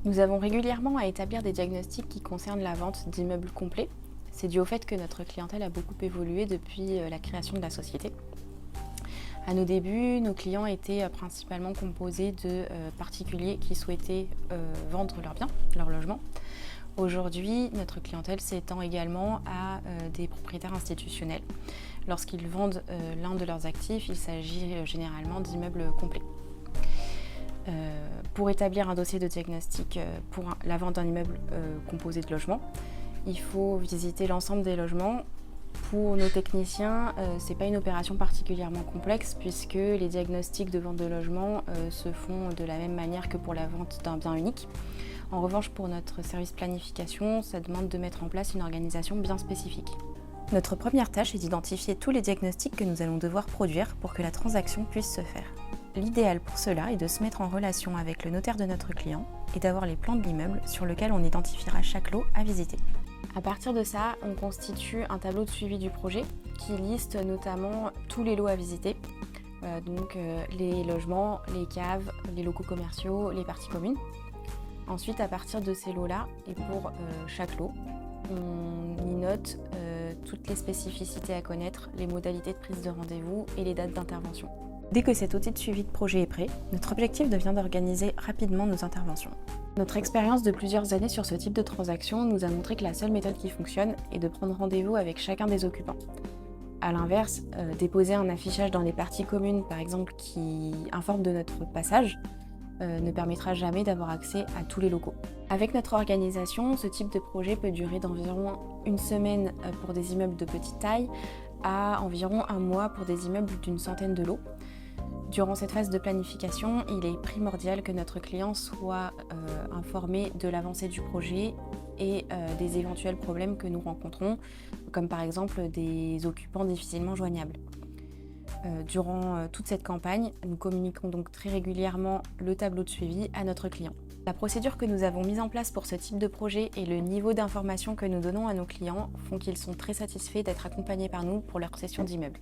Nous avons régulièrement à établir des diagnostics qui concernent la vente d'immeubles complets. C'est dû au fait que notre clientèle a beaucoup évolué depuis la création de la société. À nos débuts, nos clients étaient principalement composés de particuliers qui souhaitaient vendre leurs biens, leur logement. Aujourd'hui, notre clientèle s'étend également à des propriétaires institutionnels. Lorsqu'ils vendent l'un de leurs actifs, il s'agit généralement d'immeubles complets. Pour établir un dossier de diagnostic pour la vente d'un immeuble composé de logements, il faut visiter l'ensemble des logements. Pour nos techniciens, ce n'est pas une opération particulièrement complexe puisque les diagnostics de vente de logement se font de la même manière que pour la vente d'un bien unique. En revanche, pour notre service planification, ça demande de mettre en place une organisation bien spécifique. Notre première tâche est d'identifier tous les diagnostics que nous allons devoir produire pour que la transaction puisse se faire. L'idéal pour cela est de se mettre en relation avec le notaire de notre client et d'avoir les plans de l'immeuble sur lequel on identifiera chaque lot à visiter. À partir de ça, on constitue un tableau de suivi du projet qui liste notamment tous les lots à visiter, les logements, les caves, les locaux commerciaux, les parties communes. Ensuite, à partir de ces lots-là, et pour chaque lot, on y note toutes les spécificités à connaître, les modalités de prise de rendez-vous et les dates d'intervention. Dès que cet outil de suivi de projet est prêt, notre objectif devient d'organiser rapidement nos interventions. Notre expérience de plusieurs années sur ce type de transaction nous a montré que la seule méthode qui fonctionne est de prendre rendez-vous avec chacun des occupants. A l'inverse, déposer un affichage dans les parties communes, par exemple, qui informe de notre passage, ne permettra jamais d'avoir accès à tous les locaux. Avec notre organisation, ce type de projet peut durer d'environ une semaine pour des immeubles de petite taille à environ un mois pour des immeubles d'une centaine de lots. Durant cette phase de planification, il est primordial que notre client soit informé de l'avancée du projet et des éventuels problèmes que nous rencontrons, comme par exemple des occupants difficilement joignables. Durant toute cette campagne, nous communiquons donc très régulièrement le tableau de suivi à notre client. La procédure que nous avons mise en place pour ce type de projet et le niveau d'information que nous donnons à nos clients font qu'ils sont très satisfaits d'être accompagnés par nous pour leur cession d'immeuble.